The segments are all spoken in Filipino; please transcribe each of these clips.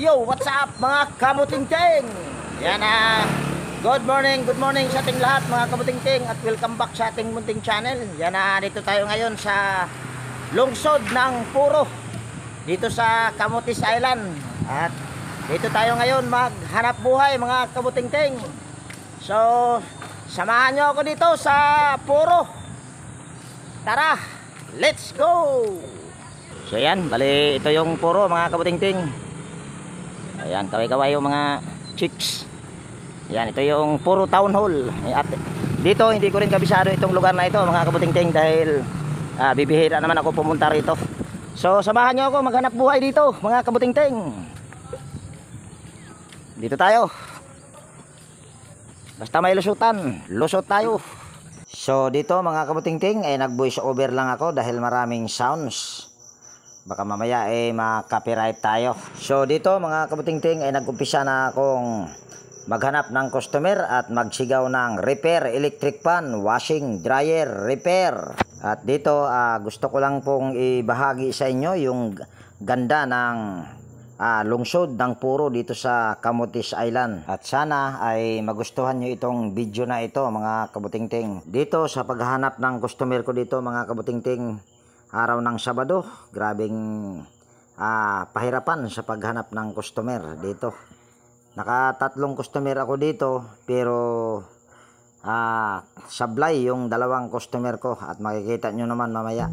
Yo, what's up mga kamutingting? Yan good morning sa ating lahat mga kamutingting at welcome back sa ating munting channel. Yan dito tayo ngayon sa lungsod ng Puro, dito sa Camotes Island. At dito tayo ngayon maghanap buhay mga kamutingting. So, samahan nyo ako dito sa Puro. Tara, let's go! So yan, bali ito yung Puro mga kamutingting. Ayan, kaway-kaway yung mga chicks. Ayan, ito yung Puro Town Hall. At dito, hindi ko rin kabisado itong lugar na ito mga kabutingting dahil bibihira naman ako pumunta rito. So, samahan nyo ako maghanap buhay dito mga kabutingting. Dito tayo. Basta may lusutan, lusot tayo. So, dito mga kabutingting ay nag-voice over lang ako dahil maraming sounds. Baka mamaya ma-copyright tayo. So dito mga kabutingting ay nag-umpisa na akong maghanap ng customer at magsigaw ng repair, electric fan, washing, dryer, repair. At dito gusto ko lang pong ibahagi sa inyo yung ganda ng lungsod ng Puro dito sa Camotes Island. At sana ay magustuhan nyo itong video na ito mga kabutingting. Dito sa paghahanap ng customer ko dito mga kabutingting, araw ng Sabado, grabing pahirapan sa paghanap ng customer dito. Nakatatlong customer ako dito, pero sablay yung dalawang customer ko at makikita nyo naman mamaya.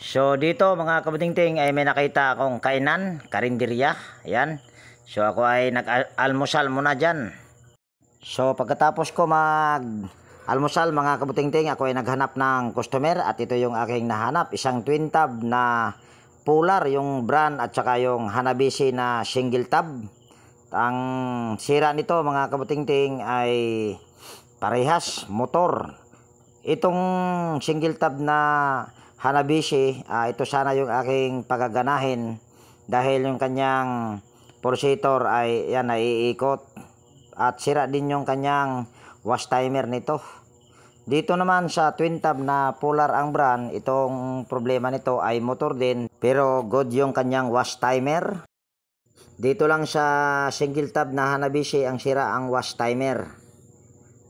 So dito mga kabutingting ay may nakita akong kainan, karinderya. Ayan. So ako ay nag-almusal muna dyan. So pagkatapos ko mag-almusal mga kabutingting, ako ay naghanap ng customer at ito yung aking nahanap. Isang twin tab na Polar yung brand at saka yung Hanabishi na single tab. Ang sira nito mga kabutingting ay parehas motor. Itong single tab na Hanabishi, ito sana yung aking pagaganahin dahil yung kanyang pulsator ay yan naiikot at sira din yung kanyang wash timer nito. Dito naman sa twin tab na Polar ang brand, itong problema nito ay motor din pero good yung kanyang wash timer. Dito lang sa single tab na Hanabishi ang sira ang wash timer.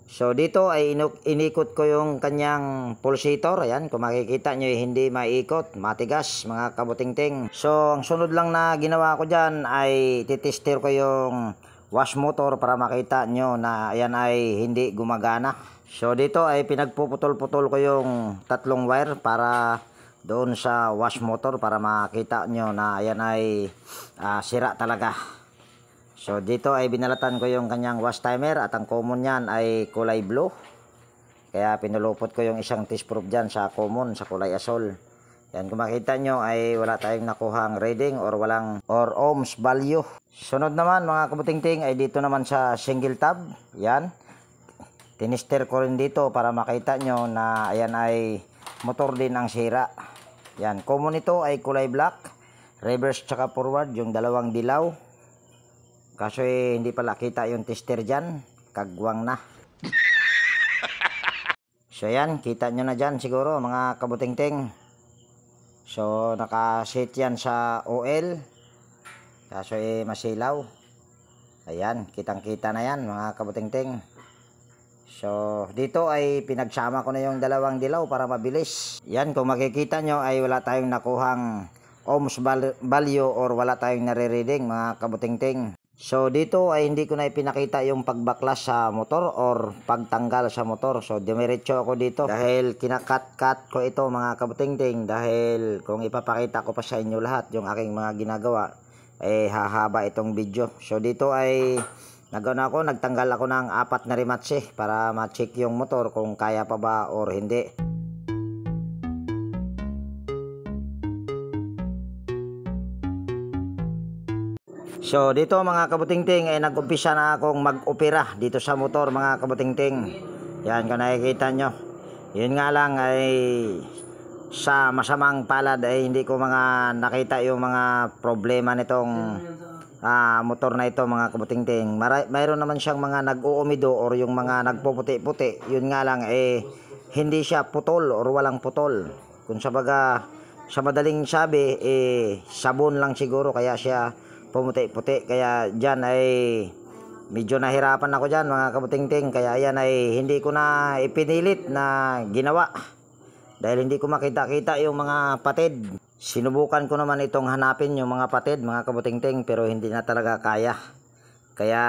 So dito ay inikot ko yung kanyang pulsator. Ayan, kung makikita nyo hindi maikot, matigas mga kabutingting. So ang sunod lang na ginawa ko dyan ay titester ko yung wash motor para makita nyo na ayan ay hindi gumagana. So dito ay pinagpuputol-putol ko yung tatlong wire para doon sa wash motor para makita nyo na ayan ay sira talaga. So dito ay binalatan ko yung kanyang wash timer at ang common yan ay kulay blue. Kaya pinulupot ko yung isang test proof dyan sa common, sa kulay asol. Yan, kung makita nyo ay wala tayong nakuhang reading or ohms value. Sunod naman mga kabutingting ay dito naman sa single tab. Yan, tinister ko rin dito para makita nyo na ayan ay motor din ang sira. Yan, common ito ay kulay black, reverse tsaka forward yung dalawang dilaw. Kaso hindi pala kita yung tester dyan, kagwang na. So yan, kita nyo na dyan siguro mga kabutingting. So nakasit yan sa OL, kaso masilaw. Ayan, kitang kita na yan mga kabutingting. So dito ay pinagsama ko na yung dalawang dilaw para mabilis. Yan, kung makikita nyo ay wala tayong nakuhang ohms value or wala tayong nare-reading mga kabutingting. So dito ay hindi ko na ipinakita yung pagbaklas sa motor or pagtanggal sa motor. So dumiretso ako dito dahil kinakat-cut ko ito mga kabutingting, dahil kung ipapakita ko pa sa inyo lahat yung aking mga ginagawa hahaba itong video. So dito ay nagtanggal ako ng 4 na rematche para ma-check yung motor kung kaya pa ba or hindi. So dito mga kabutingting ay nag-umpisa na akong mag-opera dito sa motor mga kabutingting. Yan, kung nakikita nyo. Yun nga lang ay sa masamang palad ay hindi ko mga nakita yung mga problema nitong motor na ito mga kabutingting. Mayroon naman siyang mga nag-uumido or yung mga nagpuputi-puti. Yun nga lang hindi siya putol or walang putol. Kung sa madaling sabi sabon lang siguro kaya siya pumuti-puti. Kaya dyan ay medyo nahirapan ako dyan mga kabutingting. Kaya yan ay hindi ko na ipinilit na ginawa dahil hindi ko makita-kita yung mga patid. Sinubukan ko naman itong hanapin yung mga patid mga kabutingting pero hindi na talaga kaya. Kaya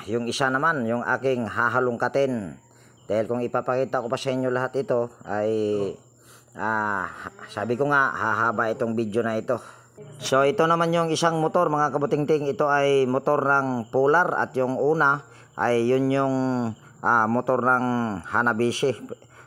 yung isa naman yung aking hahalungkatin, dahil kung ipapakita ko pa sa inyo lahat ito ay sabi ko nga hahaba itong video na ito. So ito naman yung isang motor mga kabutingting. Ito ay motor ng Polar at yung una ay yun yung motor ng Hanabishi.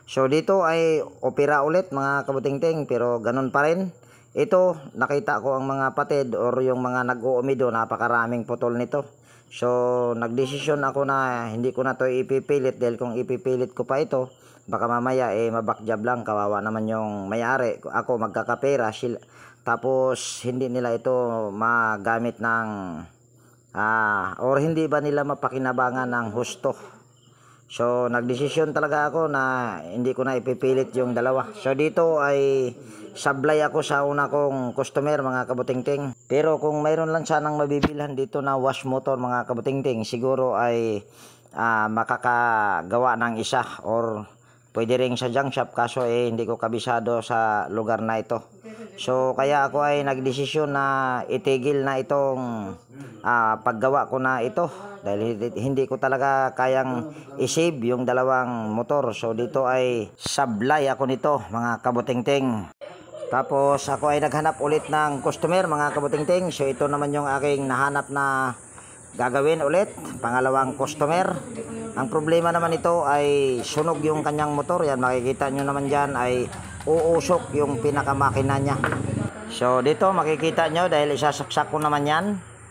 So dito ay opera ulit mga kabutingting pero ganun pa rin. Ito nakita ko ang mga patid or yung mga nag-uumido, napakaraming putol nito. So nagdesisyon ako na hindi ko na to ipipilit dahil kung ipipilit ko pa ito baka mamaya mabakjab lang, kawawa naman yung may-ari. Ako magkakapera tapos hindi nila ito magamit ng or hindi ba nila mapakinabangan ng husto. So nagdesisyon talaga ako na hindi ko na ipipilit yung dalawa. So dito ay sablay ako sa una kong customer mga kabutingting. Pero kung mayroon lang sanang mabibilhan dito na wash motor mga kabutingting, siguro ay makakagawa ng isa or pwede rin sa junk shop, kaso hindi ko kabisado sa lugar na ito. So kaya ako ay nagdesisyon na itigil na itong paggawa ko na ito dahil hindi ko talaga kayang isave yung dalawang motor. So dito ay sablay ako nito mga kabutingting. Tapos ako ay naghanap ulit ng customer mga kabutingting. So ito naman yung aking nahanap na gagawin ulit, pangalawang customer. Ang problema naman ito ay sunog yung kanyang motor. Yan, makikita nyo naman dyan ay uusok yung pinakamakina niya. So dito makikita nyo dahil isasaksak ko naman yan.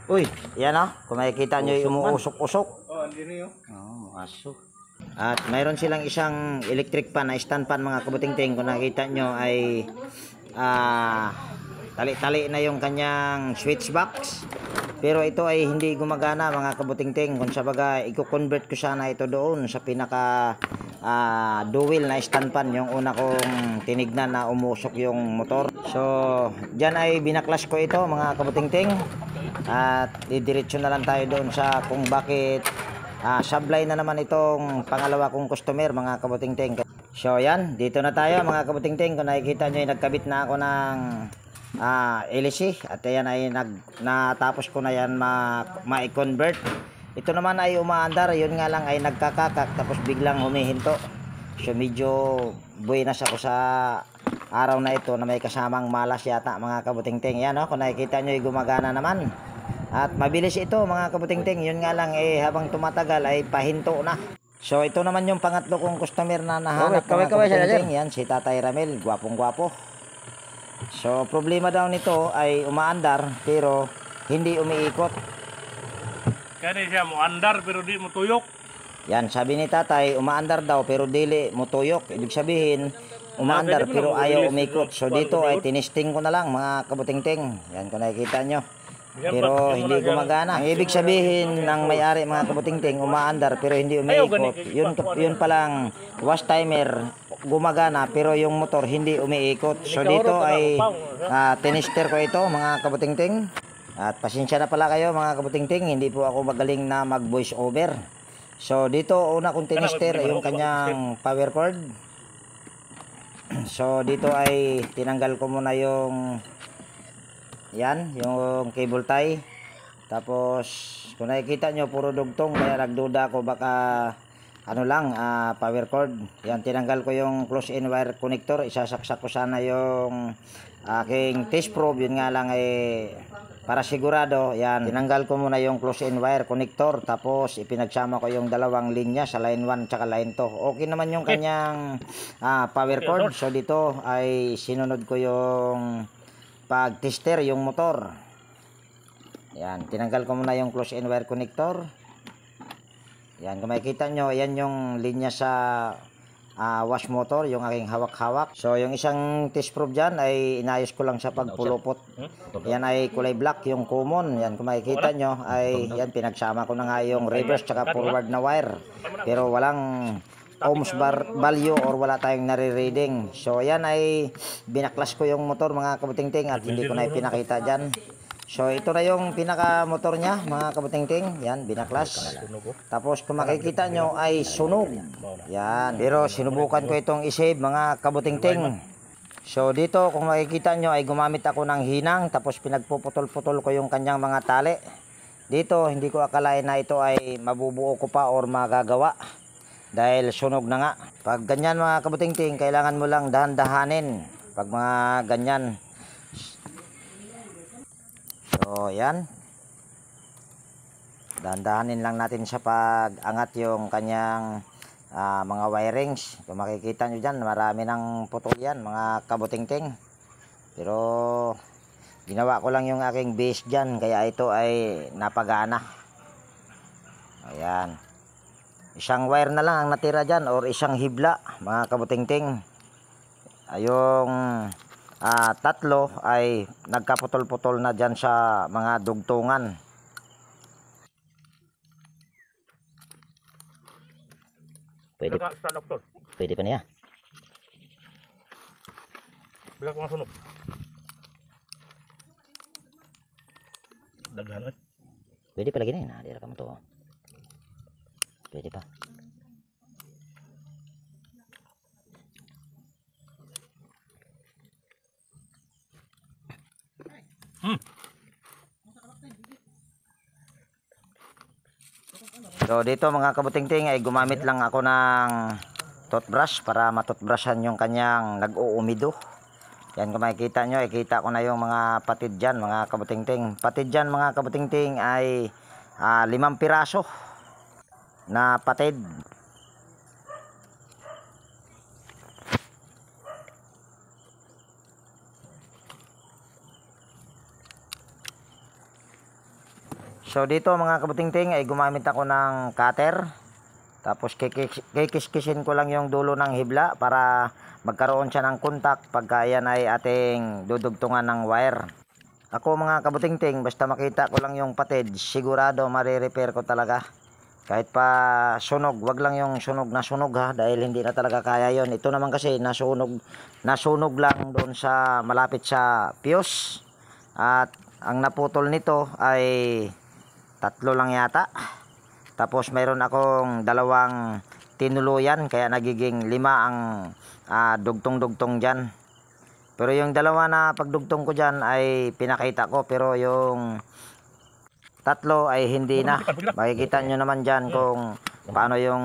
Uy, yan o, kung makikita nyo yung umuusok-usok. Aso. At mayroon silang isang electric pan na stand pan mga kabutingting. Kung nakikita nyo ay tali-tali na yung kanyang switch box. Pero ito ay hindi gumagana mga kabutingting. Kung sabaga i-convert ko sana ito doon sa pinaka dual na stand pan, yung una kong tinignan na umusok yung motor. So dyan ay binaklas ko ito mga kabutingting. At didiretso na lang tayo doon sa kung bakit sablay na naman itong pangalawa kong customer mga kabutingting. So yan, dito na tayo mga kabutingting. Kung nakikita nyo ay nagkabit na ako ng LC at yan ay natapos ko na yan ma-convert. Ito naman ay umaandar, yun nga lang ay nagkakakak tapos biglang humihinto. So medyo buenas ako sa araw na ito na may kasamang malas yata mga kabutingting. Yan kung nakikita nyo ay gumagana naman. At mabilis ito mga kabutingting, yun nga lang habang tumatagal ay pahinto na. So ito naman yung pangatlo kong customer na nahanap mga kabutingting. Yan si Tatay Ramel, gwapong gwapo. So problema daw nito ay umaandar pero hindi umiikot. Kaya siya mo andar pero di mo tuyok. Yan, sabi ni Tatay, umaandar daw pero dili mo tuyok. Ibig sabihin, umaandar pero ayaw umikot. So dito ay tinisting ko na lang mga kabutingting. Yan kung nakikita nyo. Pero hindi gumagana. Ang ibig sabihin ng may-ari mga kabutingting, umaandar pero hindi umiikot. Yun palang wash timer gumagana pero yung motor hindi umiikot. So dito ay tinister ko ito mga kabutingting. At pasensya na pala kayo mga kabutingting, hindi po ako magaling na mag voice over. So dito una kong tinister yung kanyang power cord. So dito ay tinanggal ko muna yung yung cable tie. Tapos kung nakikita nyo puro dugtong, kaya nagduda ako baka power cord. Yan, tinanggal ko yung close-in wire connector. Isasaksak ko sana yung aking test probe. Yun nga lang para sigurado, yan, tinanggal ko muna yung close-in wire connector. Tapos ipinagsama ko yung dalawang linya sa line 1 tsaka line 2. Okay naman yung kanyang power cord. So dito ay sinunod ko yung pag-tester yung motor. Yan, tinanggal ko muna yung close-in wire connector. Yan, kung makikita nyo, yan yung linya sa wash motor, yung aking hawak-hawak. So yung isang test probe dyan ay inayos ko lang sa pagpulupot. Yan ay kulay black, yung common. Yan, kung makikita nyo ay yan, pinagsama ko na nga yung reverse tsaka forward na wire. Pero walang ohms value or wala tayong nare-reading. So yan ay binaklas ko yung motor mga kabutingting at hindi ko na ipinakita dyan. So ito na yung pinaka motor niya mga kabutingting. Yan, binaklas. Tapos kung makikita nyo ay sunog. Yan, pero sinubukan ko itong i-save mga kabutingting. So dito kung makikita nyo ay gumamit ako ng hinang. Tapos pinagpuputol-putol ko yung kanyang mga tali. Dito hindi ko akalain na ito ay mabubuo ko pa or magagawa. Dahil sunog na nga. Pag ganyan mga kabutingting, kailangan mo lang dahan-dahanin. Pag mga ganyan. So yan. Dahan-dahanin lang natin sa pag-angat yung kanyang mga wirings. Kung makikita nyo dyan, marami ng putol yan mga kabutingting. Pero ginawa ko lang yung aking base dyan, kaya ito ay napagana. Ayan. Isang wire na lang ang natira dyan or isang hibla mga kabutingting. Yung tatlo ay nagkaputol-putol na dyan sa mga dugtungan. Pwede pa niya. Bila ko masunog. Daghan. Pwede pa lagi na yun. Dira ka mo to. Pwede pa. So dito mga kabutingting ay gumamit lang ako ng toothbrush para matoothbrushan yung kanyang nag-uumido. Yan, kung makikita nyo, ikita ko na yung mga patid dyan, mga kabutingting. Patid dyan, mga kabutingting, ay 5 piraso na patid. So dito mga kabutingting ay gumamit ako ng cutter. Tapos kikiskisin ko lang yung dulo ng hibla para magkaroon siya ng contact pagka yan ay ating dudugtungan ng wire. Ako mga kabutingting, basta makita ko lang yung patid, sigurado marirepair ko talaga. Kahit pa sunog, wag lang yung sunog na sunog ha, dahil hindi na talaga kaya yon. Ito naman kasi nasunog lang doon sa malapit sa fuse. At ang naputol nito ay 3 lang yata. Tapos mayroon akong 2 tinuluyan, kaya nagiging 5 ang dugtong-dugtong dyan. Pero yung 2 na pagdugtong ko dyan ay pinakita ko, pero yung 3 ay hindi na. Makikita nyo naman dyan kung paano yung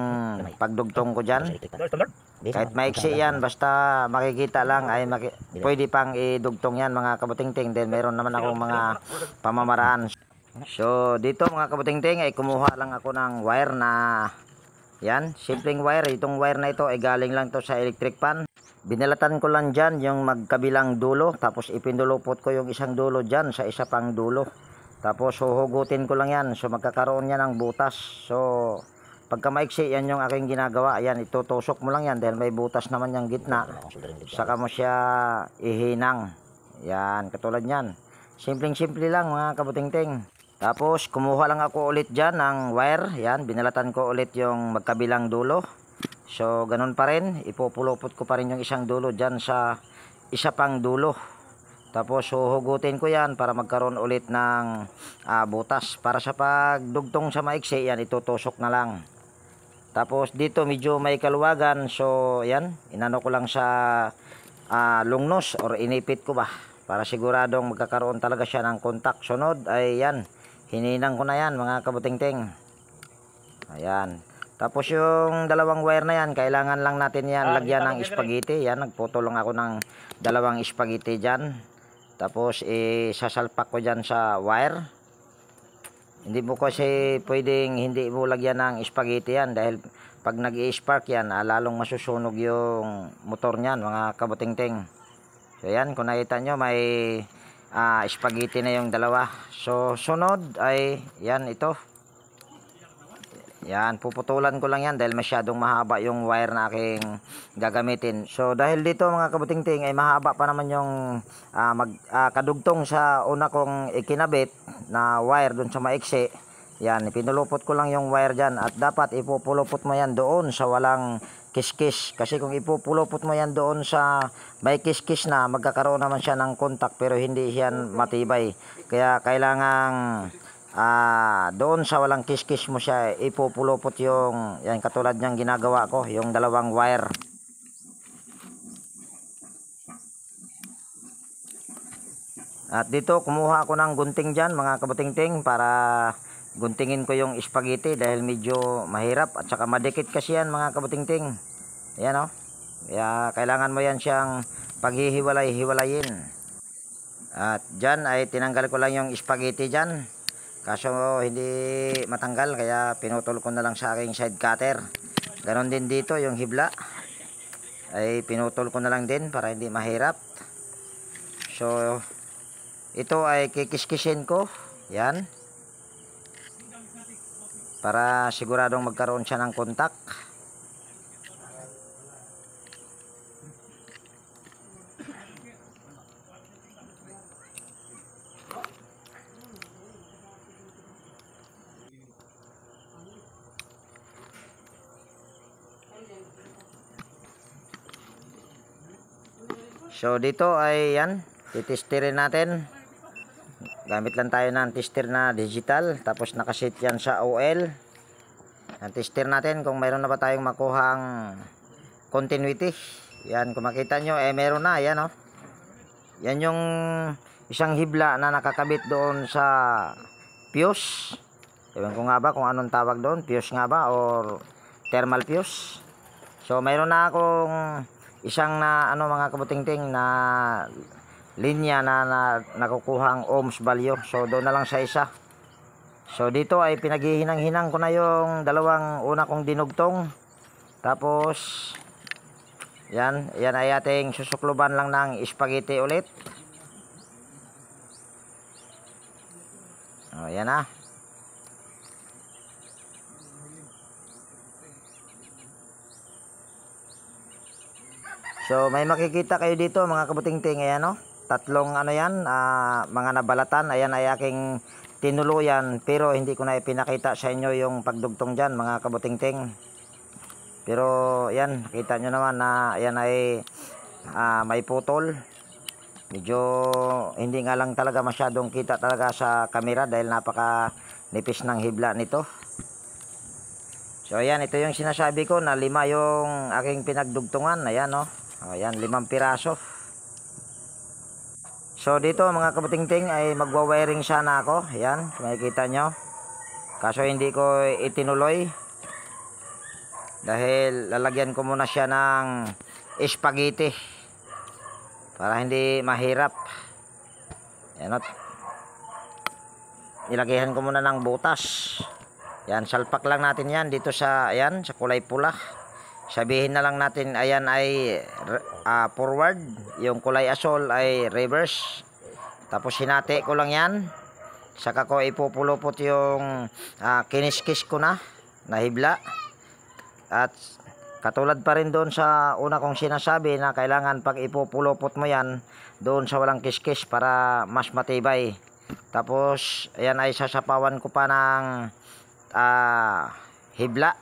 pagdugtong ko dyan. Kahit maiksi yan, basta makikita lang ay pwede pang idugtong yan mga kabutingting. Then meron naman akong mga pamamaraan. So dito mga kabutingting ay kumuha lang ako ng wire na yan, simpleng wire. Itong wire na ito ay galing lang to sa electric pan. Binalatan ko lang dyan yung magkabilang dulo, tapos ipindulupot ko yung isang dulo dyan sa isa pang dulo. Tapos huhugutin ko lang yan, so magkakaroon yan ng butas. So pagka maiksi, yan yung aking ginagawa. Yan, itutusok mo lang yan dahil may butas naman yung gitna. Saka mo siya ihinang. Yan, katulad yan. Simpleng-simple lang mga kabutingting. Tapos kumuha lang ako ulit dyan ng wire. Yan, binalatan ko ulit yung magkabilang dulo. So ganun pa rin, ipupulupot ko pa rin yung isang dulo dyan sa isa pang dulo. Tapos huhugutin ko yan para magkaroon ulit ng butas. Para sa pagdugtong sa maiksi, yan itutusok na lang. Tapos dito medyo may kaluwagan, so yan, inano ko lang sa lungnos or inipit ko ba, para siguradong magkakaroon talaga siya ng contact. Sunod ay yan, hininang ko na yan mga kabutingting. Ayan. Tapos yung 2 wire na yan, kailangan lang natin yan lagyan ng spaghetti. Yan, nagputol lang ako ng 2 spaghetti dyan. Tapos isasalpak ko dyan sa wire. Hindi mo kasi pwedeng hindi mo lagyan ng spaghetti yan, dahil pag nag-i-spark yan, lalong masusunog yung motor niyan mga kabutingting. So yan, kung nakita nyo may spaghetti na yung 2. So sunod ay yan, ito. Yan, puputulan ko lang yan dahil masyadong mahaba yung wire na aking gagamitin. So dahil dito mga kabutingting ay mahaba pa naman yung kadugtong sa una kong ikinabit na wire dun sa maiksi. Yan, pinulupot ko lang yung wire dyan, at dapat ipupulupot mo yan doon sa walang kiskis. Kasi kung ipupulupot mo yan doon sa may kiskis na, magkakaroon naman siya ng contact pero hindi yan matibay. Kaya kailangang doon sa walang kiskis mo siya ipupulupot yung yan, katulad niyang ginagawa ko, yung 2 wire. At dito kumuha ako ng gunting dyan mga kabutingting para guntingin ko yung spaghetti, dahil medyo mahirap at saka madikit kasi yan mga kabutingting. Ayan o, kaya kailangan mo yan siyang paghihiwalay-hiwalayin. At dyan ay tinanggal ko lang yung spaghetti dyan. Kaso hindi matanggal, kaya pinutol ko na lang sa aking side cutter. Ganon din dito yung hibla, ay pinutol ko na lang din para hindi mahirap. So ito ay kikiskisin ko, yan, para siguradong magkaroon siya ng contact. So dito ay yan, titestirin natin. Gamit lang tayo ng tester na digital, tapos nakasit yan sa OL. Ang tester natin kung mayroon na ba tayong makuhang continuity. Yan, kung makita nyo, meron na, yan o. Yan yung isang hibla na nakakabit doon sa fuse. Ewan ko nga ba kung anong tawag doon, fuse nga ba or thermal fuse. So mayroon na akong isang na ano mga kabutingting na linya na nakukuha ang ohms value. So doon na lang sa isa. So dito ay pinaghihinang-hinang ko na yung dalawang una kong dinugtong. Tapos yan ay ating susukluban lang ng spaghetti ulit. O yan na. So may makikita kayo dito mga kabutingting, ayan o. Tatlong ano yan, mga nabalatan. Ayan ay aking tinuluyan, pero hindi ko na ipinakita sa inyo yung pagdugtong dyan mga kabutingting. Pero yan, kita nyo naman na ayan ay may putol. Medyo hindi nga lang talaga masyadong kita talaga sa camera dahil napaka nipis ng hibla nito. So ayan, ito yung sinasabi ko na 5 yung aking pinagdugtungan. Ayan o. Ayan, 5 piraso. So dito mga kabutingting ay magwa-wiring sana ako. Ayan, makikita nyo. Kaso hindi ko itinuloy. Dahil lalagyan ko muna siya ng spaghetti. Para hindi mahirap. Ayan o. Nilagyan ko muna ng butas. Ayan, salpak lang natin yan dito sa, ayan, sa kulay pula. Sabihin na lang natin ayan ay forward, yung kulay asol ay reverse. Tapos hinati ko lang yan. Saka ko ipupulupot yung kiniskis ko na hibla. At katulad pa rin doon sa una kong sinasabi na kailangan pag ipupulupot mo yan doon sa walang kiskis para mas matibay. Tapos ayan ay sasapawan ko pa ng hibla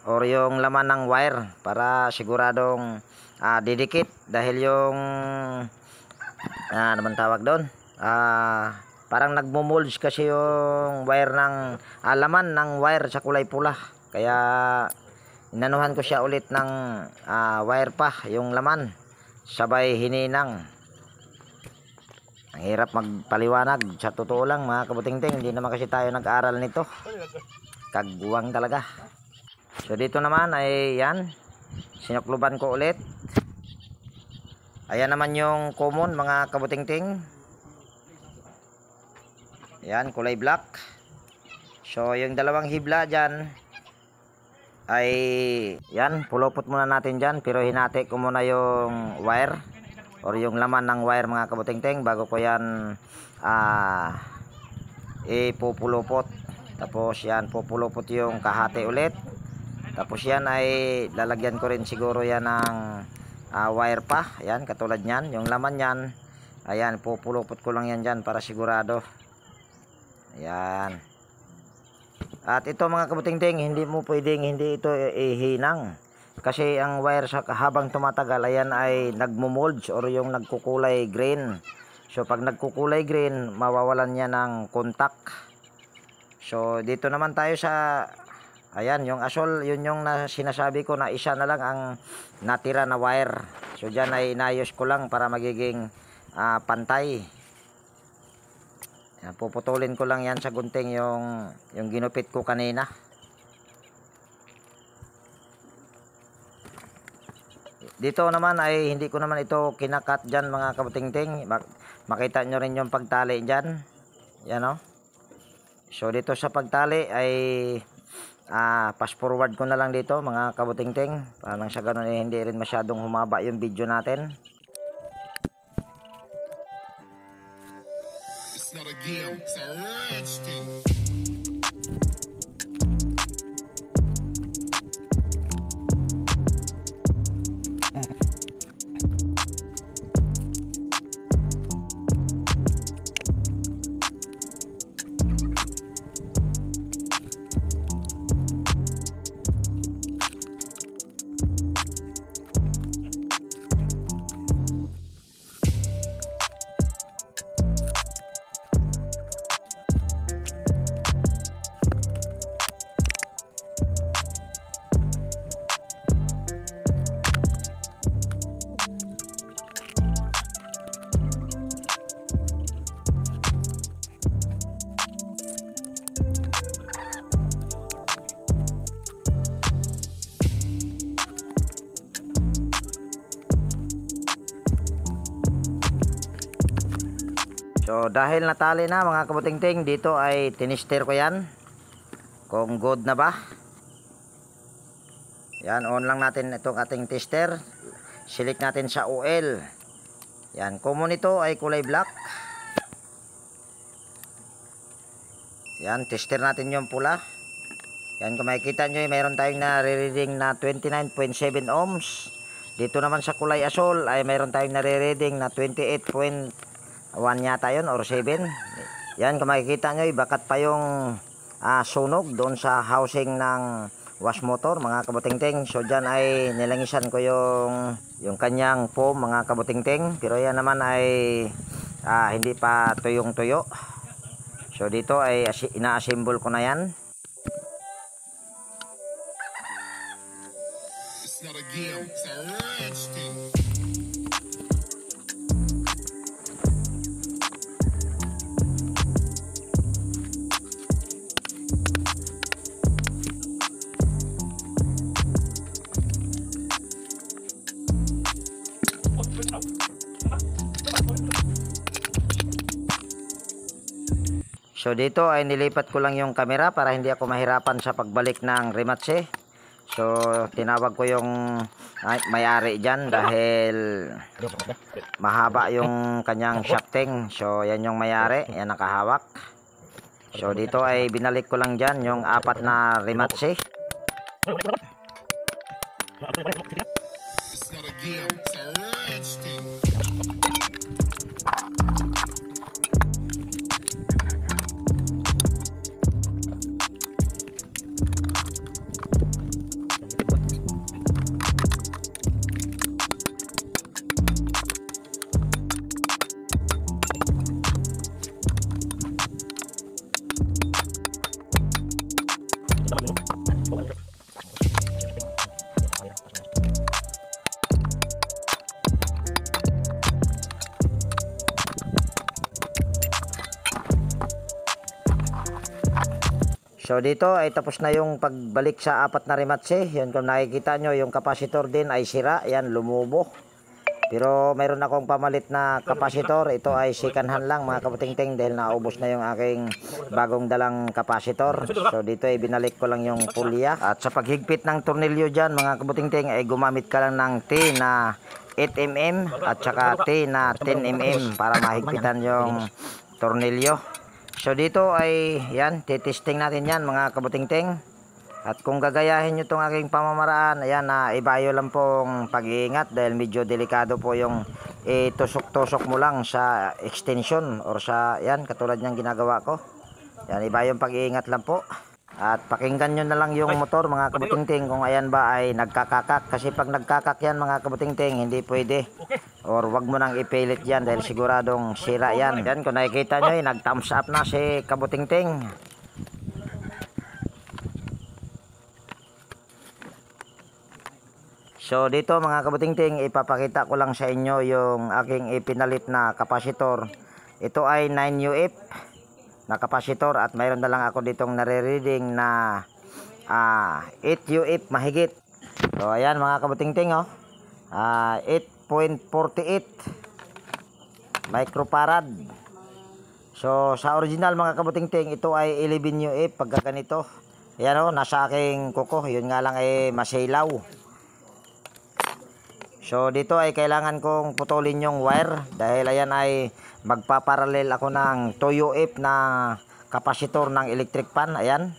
or yung laman ng wire para siguradong didikit dahil yung ano man tawag doon, parang nagmumulds kasi yung wire ng laman ng wire sa kulay pula, kaya inanuhan ko siya ulit ng wire pa yung laman sabay hininang. Ang hirap magpaliwanag sa totoo lang mga kabutingting, hindi naman kasi tayo nag-aral nito, kagwang talaga. So dito naman ay yan, sinukluban ko ulit. Ayan naman yung common mga kabutingting. Ayan, kulay black. So yung dalawang hibla dyan ay yan, pulupot muna natin dyan, pero hinati ko muna yung wire or yung laman ng wire mga kabutingting bago ko yan ipupulupot. Tapos yan, pupulupot yung kahati ulit. Tapos yan ay lalagyan ko rin siguro yan ng wire pa. Ayan, katulad nyan. Yung laman yan, ayan, pupulupot ko lang yan dyan para sigurado. Ayan. At ito mga kabutingting, hindi mo pwedeng hindi ito ihinang. Kasi ang wire sa habang tumatagal, ayan ay nagmumolds or yung nagkukulay green. So pag nagkukulay green, mawawalan niya ng contact. So dito naman tayo sa ayan, yung asol, yun yung sinasabi ko na isa na lang ang natira na wire. So dyan ay inayos ko lang para magiging pantay. Yan, puputulin ko lang yan sa gunting yung ginupit ko kanina. Dito naman ay hindi ko naman ito kinakat dyan mga kabutingting. Makita nyo rin yung pagtali dyan. Yan o. So dito sa pagtali ay fast forward ko na lang dito mga kabutingting. Para nang sa ganun eh, hindi rin masyadong humaba yung video natin. It's not a game, it's a rich thing. So dahil natali na mga kabutingting, dito ay tinister ko yan kung good na ba. Yan, on lang natin itong ating tester. Select natin sa oil. Yan, common ito ay kulay black. Yan, tester natin yung pula. Yan, kung makikita nyo, mayroon tayong nare-reading na 29.7 ohms. Dito naman sa kulay asol ay mayroon tayong nare-reading na 28.1 yata yun or 7. Yan, kung makikita nyo, bakat pa yung sunog doon sa housing ng wash motor mga kabutingting. So dyan ay nilangisan ko yung kanyang foam mga kabutingting. Pero yan naman ay hindi pa tuyong tuyo. So dito ay ina-assemble ko na yan. It's not a game, it's a rich thing. So dito ay nilipat ko lang yung camera para hindi ako mahirapan sa pagbalik ng rematch. So tinawag ko yung may-ari dyan dahil mahaba yung kanyang shafting. So yan yung may-ari, yan nakahawak. So dito ay binalik ko lang dyan yung 4 na rematch. It's not a game, it's a rich thing. So dito ay tapos na yung pagbalik sa 4 na rematch. Yan, kung nakikita nyo yung capacitor din ay sira. Yan, lumubo. Pero mayroon akong pamalit na capacitor. Ito ay second hand lang mga kabutingting dahil naubos na yung aking bagong dalang capacitor. So dito ay binalik ko lang yung pulya. At sa paghigpit ng tornilyo dyan mga kabutingting ay gumamit ka lang ng T na 8mm at saka T na 10mm para mahigpitan yung tornilyo. So dito ay yan, titesting natin yan mga kabutingting. At kung gagayahin nyo itong aking pamamaraan, ayan, ibayo lang pong pag-iingat dahil medyo delikado po yung tusok-tusok mo lang sa extension or sa, yan, katulad niyang ginagawa ko. Yan, ibayo yung pag-iingat lang po. At pakinggan nyo na lang yung motor mga kabutingting kung ayan ba ay nagkakakak. Kasi pag nagkakak yan mga kabutingting, hindi pwede. Or wag mo nang ipilit yan dahil siguradong sira yan. Yan, kung nakikita nyo, nag-thumbs up na si kabutingting. So dito mga kabutingting, ipapakita ko lang sa inyo yung aking ipinalit na kapasitor. Ito ay 9UF na kapasitor at mayroon na lang ako ditong nare-reading na 8UF mahigit. So ayan mga kabutingting, 8.48 microfarad. So sa original mga kabutingting, ito ay 11UF pagka ganito. Ayan nasa aking kuko, yun nga lang ay masilaw. So dito ay kailangan kong putulin yung wire dahil ayan ay magpaparallel ako ng 2UF na kapasitor ng electric pan. Ayan.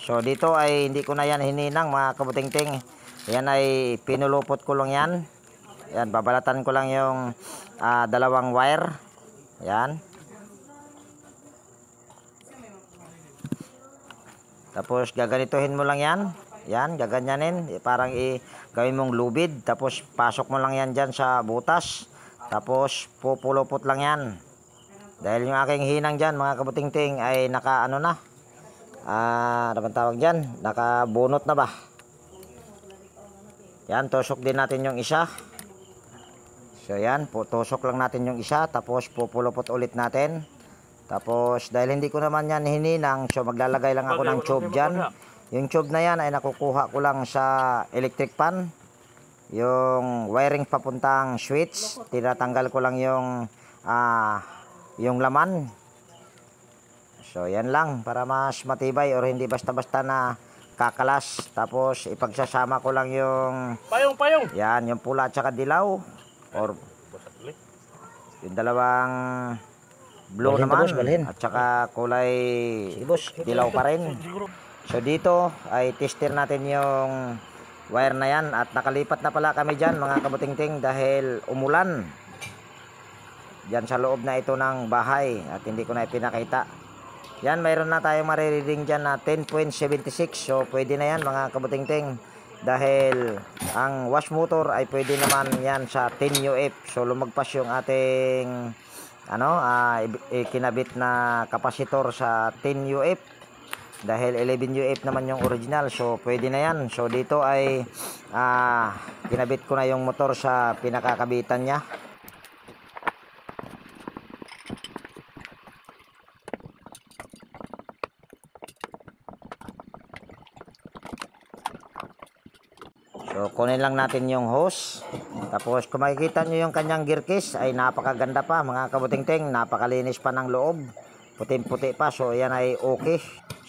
So dito ay hindi ko na yan hininang mga kabutingting. Ayan ay pinulupot ko lang yan. Ayan, babalatan ko lang yung dalawang wire. Ayan. Tapos gaganituhin mo lang yan. Yan, gaganyanin. Parang gawin mong lubid. Tapos pasok mo lang yan dyan sa butas. Tapos pupulupot lang yan. Dahil yung aking hinang dyan mga kabutingting ay naka ano na. Ano bang tawag dyan? Nakabunot na ba? Yan, tusok din natin yung isa. So yan, tusok lang natin yung isa. Tapos pupulupot ulit natin. Tapos dahil hindi ko naman yan hininang, so maglalagay lang ako ng tube dyan. Yung tube na yan ay nakukuha ko lang sa electric pan. Yung wiring papuntang switch, tinatanggal ko lang yung yung laman. So yan lang para mas matibay or hindi basta-basta na kakalas. Tapos ipagsasama ko lang yung Payong. yan, yung pula at saka dilaw or yung dalawang blue Balhin, naman boss, balhin. at saka kulay dilaw pa rin. So dito ay tester natin yung wire na yan at nakalipat na pala kami dyan mga kabutingting dahil umulan dyan sa loob na ito ng bahay at hindi ko na ipinakita. Yan, mayroon na tayong marireading dyan na 10.76. So pwede na yan mga kabutingting dahil ang wash motor ay pwede naman yan sa 10 UF. So lumagpas yung ating kinabit na kapasitor sa 10 UF dahil 11 UF naman yung original. So pwede na yan. So dito ay kinabit ko na yung motor sa pinakakabitan nya. So kunin lang natin yung hose. Tapos kung makikita nyo yung kanyang gear case ay napakaganda pa mga kabutingting. Napakalinis pa ng loob. Puting-puti pa. So yan ay okay.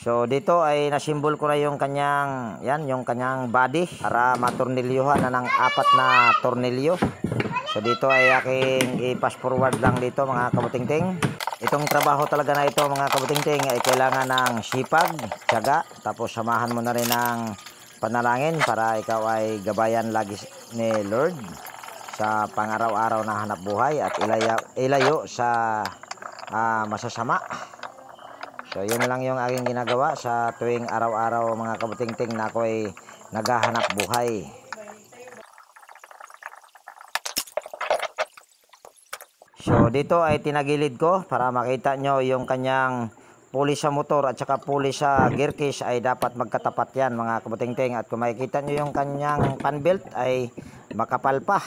So dito ay nasimbol ko na yung kanyang yung kanyang body para matornilyuhan na ng 4 na tornilyo. So dito ay aking i-pass forward lang dito mga kabutingting. Itong trabaho talaga na ito mga kabutingting ay kailangan ng sipag, tiyaga. Tapos samahan mo na rin ng panalangin para ikaw ay gabayan lagi ni Lord sa pang-araw-araw na hanap buhay at ilayo sa masasama. So yun lang yung aking ginagawa sa tuwing araw-araw mga kabutingting na ako ay naghahanap buhay. So dito ay tinagilid ko para makita nyo yung kanyang pulley sa motor at saka pulley sa gear case ay dapat magkatapat yan mga kabutingting. At kung makikita nyo yung kanyang fan belt ay makapal pa,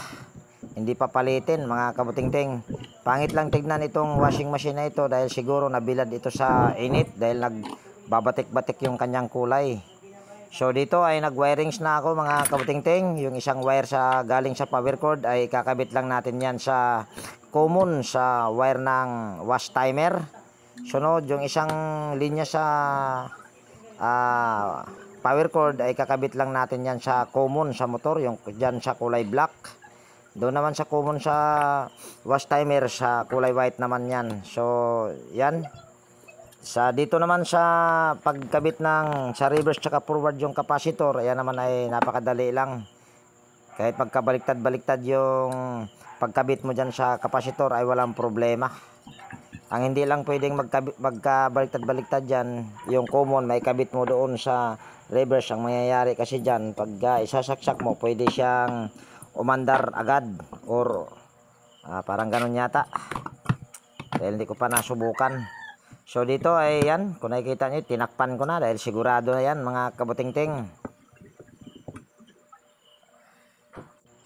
hindi pa palitin mga kabutingting. Pangit lang tignan itong washing machine na ito dahil siguro nabilad ito sa init dahil nagbabatik-batik yung kanyang kulay. So dito ay nag-wirings na ako mga kabutingting. Yung isang wire galing sa power cord ay kakabit lang natin yan sa common sa wire ng wash timer. Sunod, yung isang linya sa power cord ay kakabit lang natin yan sa common sa motor, yung dyan sa kulay black. Doon naman sa common sa wash timer sa kulay white naman yan. So yan. Dito naman sa pagkabit sa reverse tsaka forward yung capacitor, ayan naman ay napakadali lang. Kahit pagkabaliktad-baliktad yung pagkabit mo dyan sa capacitor ay walang problema. Ang hindi lang pwedeng magkabaliktad-baliktad dyan, yung common may kabit mo doon sa reverse. Ang mangyayari kasi dyan, pag isasaksak mo, pwede siyang umandar agad or parang ganun yata. Dahil hindi ko pa nasubukan. So dito ay yan, kung nakikita nyo, tinakpan ko na dahil sigurado na yan mga kabutingting.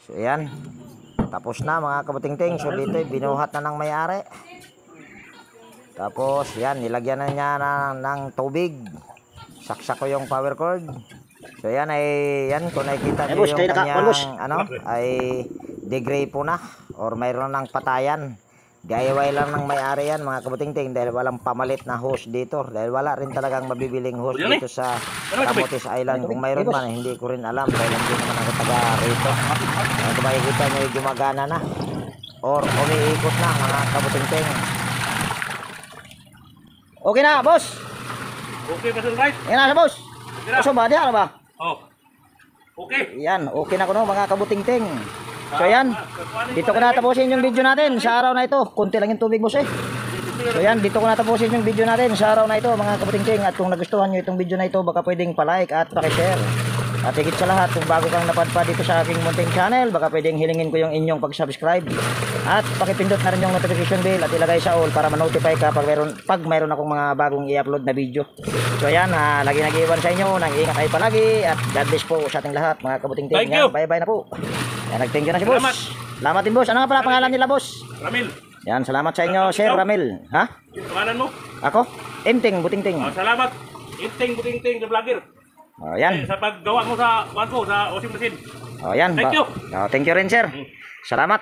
So yan, tapos na mga kabutingting. So dito ay binuhat na ng may-ari. Tapos yan, nilagyan na niya ng tubig. Saksak ko yung power cord. So yan ay kung nakikita niyo yung kanyang ay degree po na or mayroon ng patayan. DIY lang ng may-ari yan mga kabutingting dahil walang pamalit na hose dito. Dahil wala rin talagang mabibiling hose dito sa Camotes Island. Kung mayroon man, hindi ko rin alam dahil hindi naman ako taga rito. Kung makikita nyo, gumagana na or umiikot na mga kabutingting. Okay na, boss. Okay ba, right? Yan na, boss. Okay na. So ba, diyan ba? Oh. Okay. Yan, okay na ko no mga kabutingting. So yan, dito ko na tapusin yung video natin sa araw na ito. Kunti lang yung tubig, boss eh. So yan, dito ko na tapusin yung video natin sa araw na ito mga kabutingting. At kung nagustuhan nyo itong video na ito, baka pwedeng palike at pakishare. At higit sa lahat, kung bago kang napadpad dito sa aking munting channel, baka pwedeng hilingin ko yung inyong pag-subscribe. At pakipindot na rin yung notification bell at ilagay sa all para ma-notify ka pag mayroon akong mga bagong i-upload na video. So ayan, lagi nag-iwan sa inyo, nag-iingat kayo palagi at God bless po sa ating lahat mga kabutingting. Thank you. Bye-bye na po. Yan, nag-thank you na si boss. Salamat. Salamat din boss. Ano nga pala pangalan nila boss? Ramil. Yan, salamat sa inyo Sir Ramil. Ha? Yung pangalan mo? Ako? Imting, Butingting. Salamat. Iting buting-ting na vlogger. Oh, yan. Sa paggawa mo sa washing machine. Oh, yan. Thank you. Oh, thank you rin sir. Salamat.